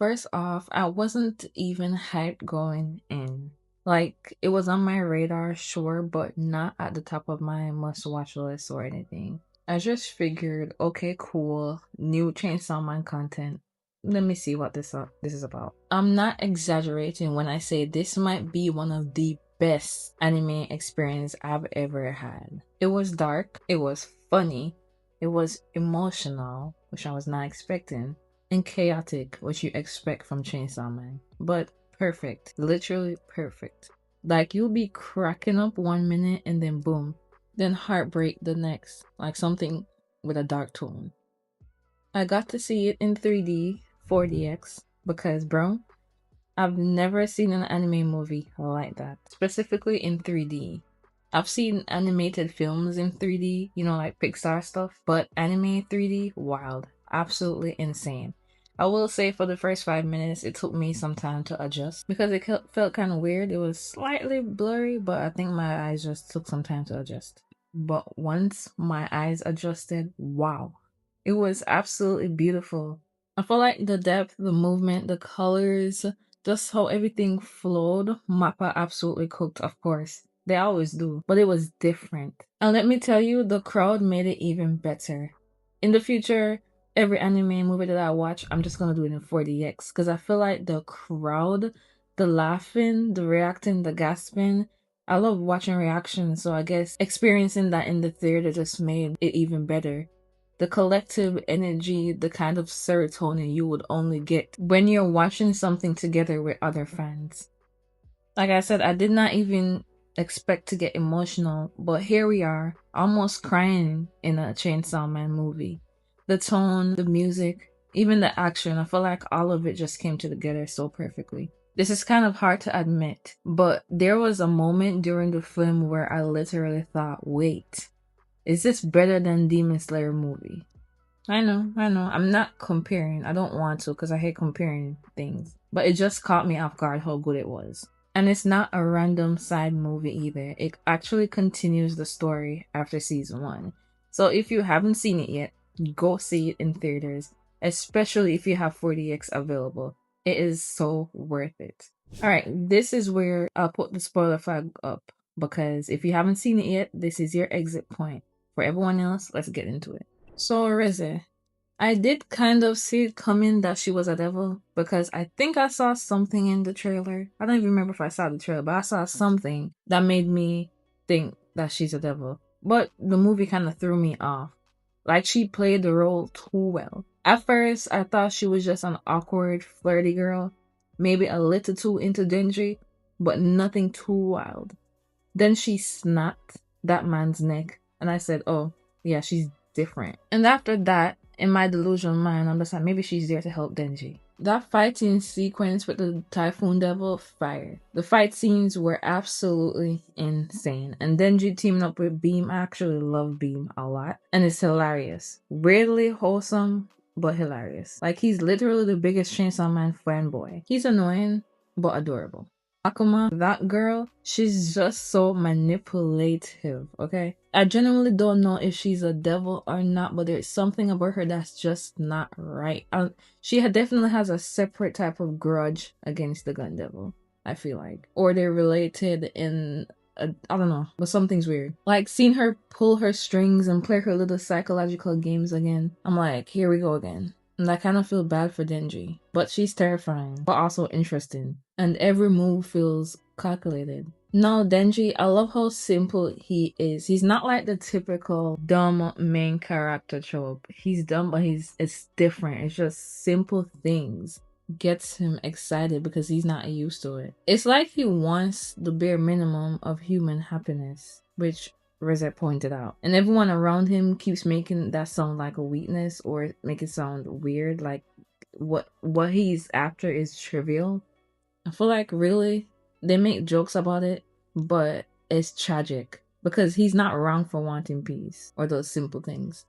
First off, I wasn't even hyped going in. Like, it was on my radar, sure, but not at the top of my must watch list or anything. I just figured, okay, cool, new Chainsaw Man content. Let me see what this is about. I'm not exaggerating when I say this might be one of the best anime experience I've ever had. It was dark, it was funny, it was emotional, which I was not expecting, and chaotic, which you expect from Chainsaw Man. But perfect, literally perfect. Like you'll be cracking up 1 minute and then boom, then heartbreak the next, like something with a dark tone. I got to see it in 3D, 4DX, because bro, I've never seen an anime movie like that, specifically in 3D. I've seen animated films in 3D, like Pixar stuff, but anime 3D, wild, absolutely insane. I will say for the first 5 minutes, it took me some time to adjust because it felt kind of weird. It was slightly blurry, but I think my eyes just took some time to adjust. But once my eyes adjusted, wow, it was absolutely beautiful. I feel like the depth, the movement, the colors, just how everything flowed. Mappa absolutely cooked, of course. They always do, but it was different. And let me tell you, the crowd made it even better. In the future, every anime movie that I watch, I'm just gonna do it in 4DX because I feel like the crowd, the laughing, the reacting, the gasping, I love watching reactions, so I guess experiencing that in the theater just made it even better. The collective energy, the kind of serotonin you would only get when you're watching something together with other fans. Like I said, I did not even expect to get emotional, but here we are, almost crying in a Chainsaw Man movie. The tone, the music, even the action, I feel like all of it just came together so perfectly. This is kind of hard to admit, but there was a moment during the film where I literally thought, wait, is this better than Demon Slayer movie? I know. I'm not comparing. I don't want to because I hate comparing things. But it just caught me off guard how good it was. And it's not a random side movie either. It actually continues the story after season 1. So if you haven't seen it yet, go see it in theaters, especially if you have 4DX available. It is so worth it. Alright, this is where I'll put the spoiler flag up because if you haven't seen it yet, this is your exit point. For everyone else, let's get into it. So, Reze, I did kind of see it coming that she was a devil because I think I saw something in the trailer. I don't even remember if I saw the trailer, but I saw something that made me think that she's a devil. But the movie kind of threw me off. Like she played the role too well. At first, I thought she was just an awkward, flirty girl, maybe a little too into Denji, but nothing too wild. Then she snapped that man's neck, and I said, oh, yeah, she's different. And after that, in my delusional mind, I'm just like, maybe she's there to help Denji. That fighting sequence with the Typhoon Devil, fire. The fight scenes were absolutely insane. And Denji teaming up with Beam, I actually love Beam a lot. And it's hilarious. Weirdly wholesome, but hilarious. Like, he's literally the biggest Chainsaw Man fanboy. He's annoying, but adorable. Akuma, that girl, she's just so manipulative, okay? I genuinely don't know if she's a devil or not, but there's something about her that's just not right. She definitely has a separate type of grudge against the Gun Devil, I feel like. Or they're related in, I don't know, but something's weird. Like, seeing her pull her strings and play her little psychological games again, I'm like, here we go again. And I kind of feel bad for Denji. But she's terrifying, but also interesting. And every move feels calculated. No, Denji, I love how simple he is. He's not like the typical dumb main character trope. He's dumb, but it's different. It's just simple things gets him excited because he's not used to it. It's like he wants the bare minimum of human happiness, which Reze pointed out. And everyone around him keeps making that sound like a weakness or make it sound weird, like what he's after is trivial. I feel like really they make jokes about it, but it's tragic because he's not wrong for wanting peace or those simple things.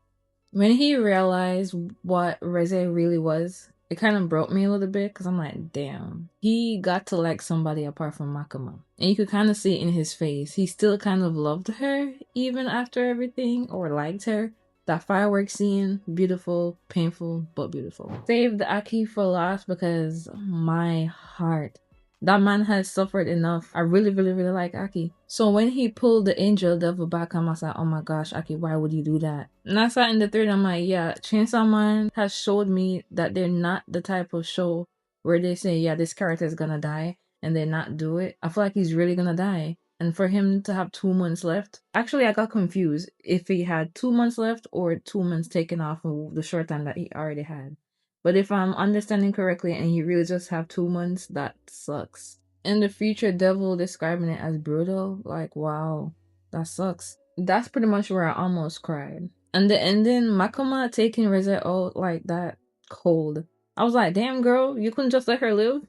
When he realized what Reze really was, it kind of broke me a little bit because I'm like, damn, he got to like somebody apart from Makima. And you could kind of see it in his face. He still kind of loved her even after everything, or liked her. That fireworks scene, beautiful, painful, but beautiful. Save the Aki for last because my heart. That man has suffered enough. I really, really, really like Aki. So when he pulled the angel devil back, I was like, oh my gosh, Aki, why would you do that? And I sat in the third, I'm like, yeah, Chainsaw Man has showed me that they're not the type of show where they say, yeah, this character is gonna die, and they not do it. I feel like he's really gonna die. And for him to have 2 months left, actually, I got confused if he had 2 months left or 2 months taken off of the short time that he already had. But if I'm understanding correctly and you really just have 2 months, that sucks. In the future, Devil describing it as brutal, like, wow, that sucks. That's pretty much where I almost cried. And the ending, Makoma taking Reze out like that, cold. I was like, damn girl, you couldn't just let her live?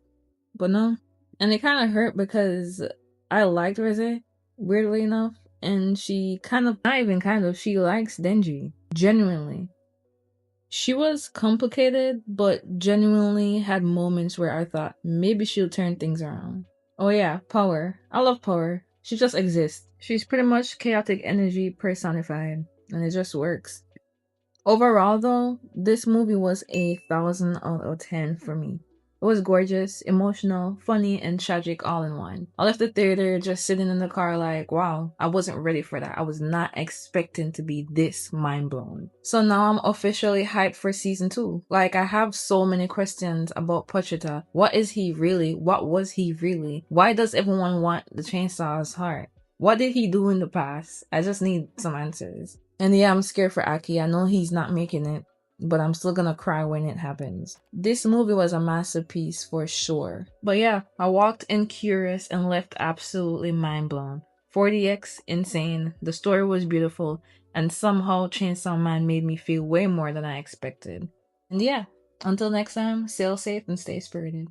But no. And it kind of hurt because I liked Reze, weirdly enough. And she kind of, not even kind of, she likes Denji. Genuinely. She was complicated, but genuinely had moments where I thought maybe she'll turn things around. Oh yeah, Power. I love Power. She just exists. She's pretty much chaotic energy personified, and it just works. Overall though, this movie was 1,000 out of 10 for me. It was gorgeous, emotional, funny, and tragic all in one. I left the theater just sitting in the car like, wow, I wasn't ready for that. I was not expecting to be this mind blown. So now I'm officially hyped for season 2. Like, I have so many questions about Pochita. What is he really? What was he really? Why does everyone want the chainsaw's heart? What did he do in the past? I just need some answers. And yeah, I'm scared for Aki. I know he's not making it, but I'm still gonna cry when it happens. This movie was a masterpiece for sure. But yeah, I walked in curious and left absolutely mind blown. 40x insane, the story was beautiful, and somehow Chainsaw Man made me feel way more than I expected. And yeah, until next time, sail safe and stay spirited.